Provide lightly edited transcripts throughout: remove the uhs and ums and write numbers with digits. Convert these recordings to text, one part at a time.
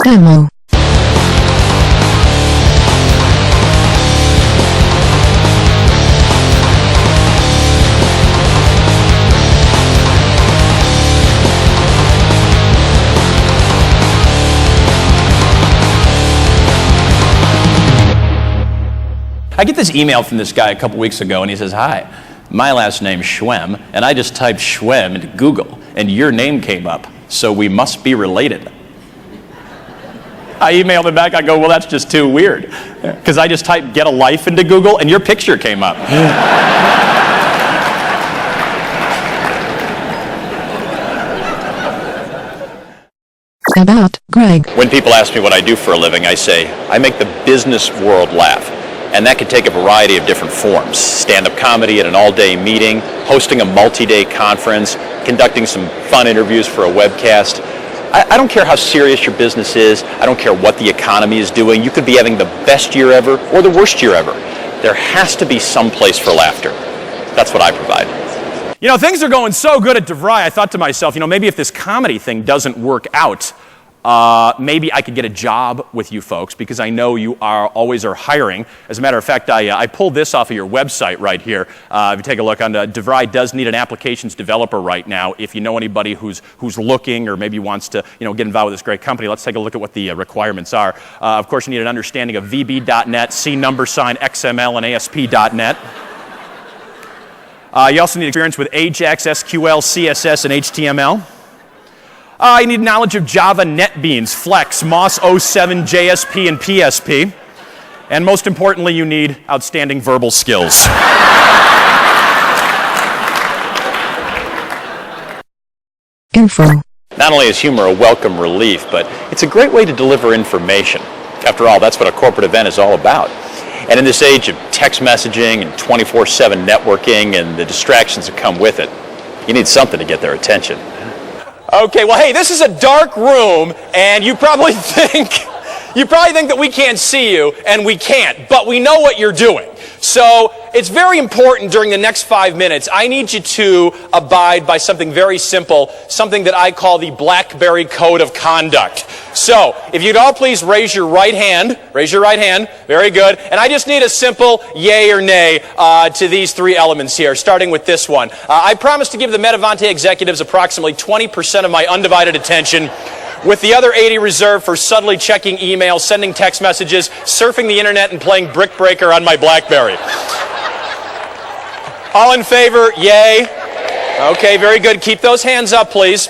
Demo. I get this email from this guy a couple weeks ago, and he says, "Hi, my last name's Schwem, and I just typed Schwem into Google, and your name came up, so we must be related." I emailed him back, I go, "Well, that's just too weird, because I just typed get a life into Google, and your picture came up." About Greg. When people ask me what I do for a living, I say, I make the business world laugh. And that could take a variety of different forms. Stand-up comedy at an all-day meeting, hosting a multi-day conference, conducting some fun interviews for a webcast. I don't care how serious your business is. I don't care what the economy is doing. You could be having the best year ever or the worst year ever. There has to be some place for laughter. That's what I provide. You know, things are going so good at DeVry, I thought to myself, maybe if this comedy thing doesn't work out, maybe I could get a job with you folks, because I know you always are hiring. As a matter of fact, I pulled this off of your website right here. If you take a look, DeVry does need an applications developer right now. If you know anybody who's looking or maybe wants to get involved with this great company, let's take a look at what the requirements are. Of course, you need an understanding of VB.net, XML, and ASP.net. You also need experience with Ajax, SQL, CSS, and HTML. You need knowledge of Java, NetBeans, Flex, MOS 07, JSP, and PSP. And most importantly, you need outstanding verbal skills. Info. Not only is humor a welcome relief, but it's a great way to deliver information. After all, that's what a corporate event is all about. And in this age of text messaging and 24/7 networking and the distractions that come with it, you need something to get their attention. Okay, well, hey, this is a dark room, and you probably think that we can't see you, and we can't, but we know what you're doing. So it's very important during the next 5 minutes. I need you to abide by something very simple, something that I call the BlackBerry Code of Conduct. So if you'd all please raise your right hand. Raise your right hand. Very good. And I just need a simple yay or nay to these three elements here, starting with this one. I promise to give the Metavante executives approximately 20% of my undivided attention, with the other 80 reserved for subtly checking emails, sending text messages, surfing the internet, and playing Brick Breaker on my BlackBerry. All in favor? Yay. Okay, very good. Keep those hands up, please.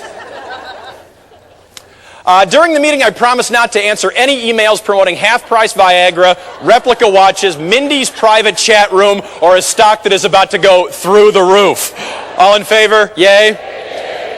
During the meeting, I promise not to answer any emails promoting half-price Viagra, replica watches, Mindy's private chat room, or a stock that is about to go through the roof. All in favor? Yay.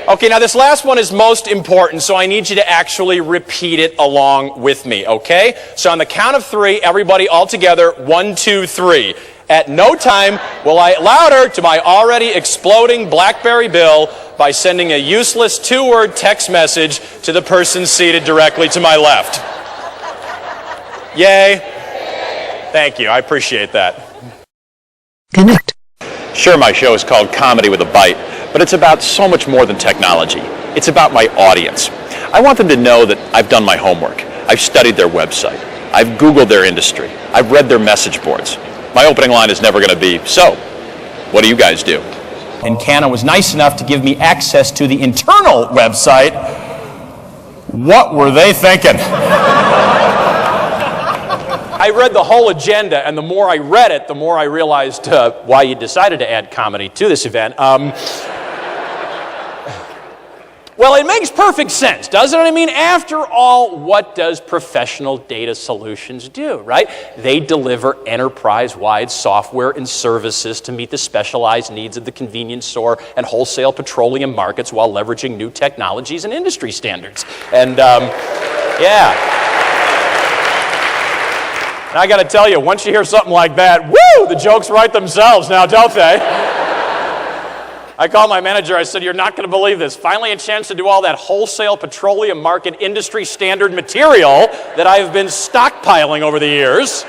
Okay, now this last one is most important, so I need you to actually repeat it along with me, okay? So on the count of three, everybody all together, 1, 2, 3. At no time will I louder to my already exploding BlackBerry bill by sending a useless 2-word text message to the person seated directly to my left. Yay? Thank you, I appreciate that. Connect. Sure, my show is called Comedy with a Bite, but it's about so much more than technology. It's about my audience. I want them to know that I've done my homework. I've studied their website. I've Googled their industry. I've read their message boards. My opening line is never going to be, "So, what do you guys do?" And Canna was nice enough to give me access to the internal website. What were they thinking? I read the whole agenda, and the more I read it, the more I realized why you decided to add comedy to this event. Well, it makes perfect sense, doesn't it? I mean, after all, what does Professional Data Solutions do, right? They deliver enterprise-wide software and services to meet the specialized needs of the convenience store and wholesale petroleum markets while leveraging new technologies and industry standards. And, yeah. And I got to tell you, once you hear something like that, woo, the jokes write themselves now, don't they? I called my manager, I said, "You're not going to believe this. Finally a chance to do all that wholesale petroleum market industry standard material that I've been stockpiling over the years."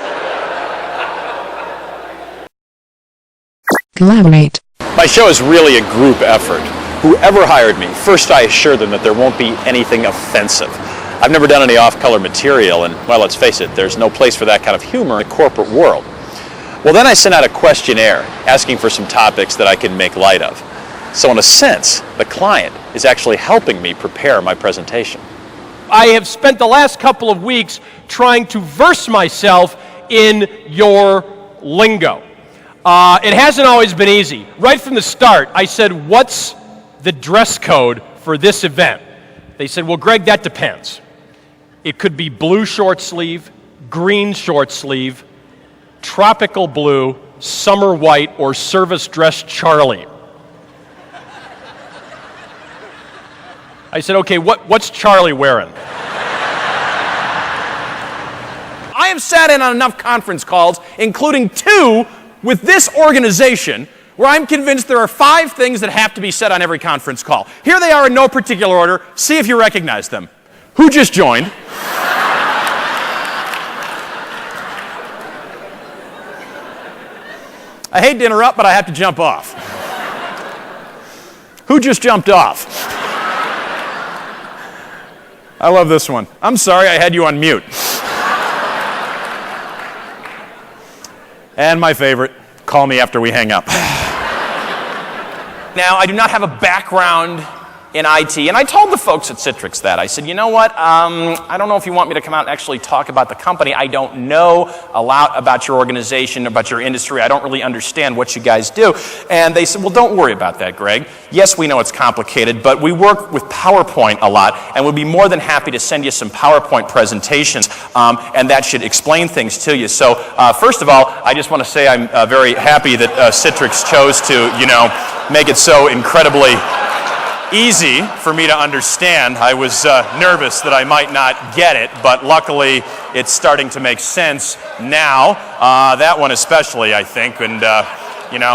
Collaborate. My show is really a group effort. Whoever hired me, first I assure them that there won't be anything offensive. I've never done any off-color material, and, well, let's face it, there's no place for that kind of humor in the corporate world. Well, then I sent out a questionnaire asking for some topics that I can make light of. So in a sense, the client is actually helping me prepare my presentation. I have spent the last couple of weeks trying to verse myself in your lingo. It hasn't always been easy. Right from the start, I said, what's the dress code for this event? They said, well, Greg, that depends. It could be blue short sleeve, green short sleeve, tropical blue, summer white, or service dress Charlie. I said, okay, what's Charlie wearing? I have sat in on enough conference calls, including 2 with this organization, where I'm convinced there are 5 things that have to be said on every conference call. Here they are in no particular order. See if you recognize them. Who just joined? I hate to interrupt, but I have to jump off. Who just jumped off? I love this one. I'm sorry, I had you on mute. And my favorite, call me after we hang up. Now, I do not have a background in IT, and I told the folks at Citrix that. I said, you know what, I don't know if you want me to come out and actually talk about the company. I don't know a lot about your organization, about your industry. I don't really understand what you guys do. And they said, well, don't worry about that, Greg. Yes, we know it's complicated, but we work with PowerPoint a lot, and we'd be more than happy to send you some PowerPoint presentations, and that should explain things to you. So, first of all, I just want to say I'm very happy that Citrix chose to, make it so incredibly easy for me to understand. I was nervous that I might not get it, but luckily it's starting to make sense now. That one especially, I think, and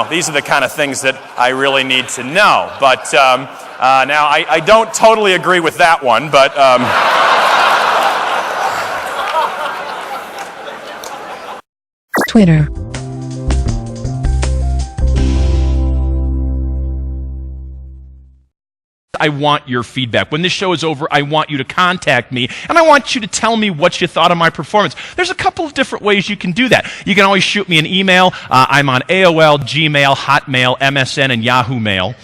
these are the kind of things that I really need to know. But now I don't totally agree with that one, but Twitter. I want your feedback. When this show is over, I want you to contact me, and I want you to tell me what you thought of my performance. There's a couple of different ways you can do that. You can always shoot me an email. I'm on AOL, Gmail, Hotmail, MSN, and Yahoo Mail.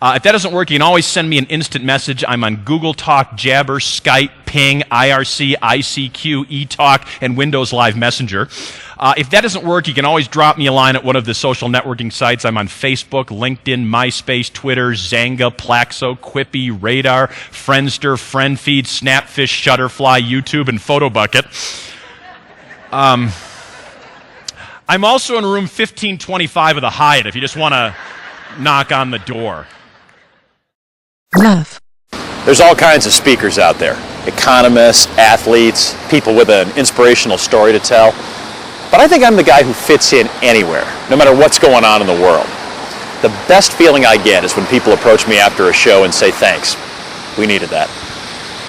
If that doesn't work, you can always send me an instant message. I'm on Google Talk, Jabber, Skype, Ping, IRC, ICQ, eTalk, and Windows Live Messenger. If that doesn't work, you can always drop me a line at one of the social networking sites. I'm on Facebook, LinkedIn, MySpace, Twitter, Zanga, Plaxo, Quippy, Radar, Friendster, FriendFeed, Snapfish, Shutterfly, YouTube, and PhotoBucket. I'm also in room 1525 of the Hyatt if you just want to knock on the door. Love. There's all kinds of speakers out there. Economists, athletes, people with an inspirational story to tell. But I think I'm the guy who fits in anywhere, no matter what's going on in the world. The best feeling I get is when people approach me after a show and say, thanks. We needed that.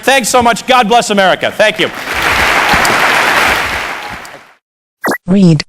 thanks so much. God bless America. Thank you. Read.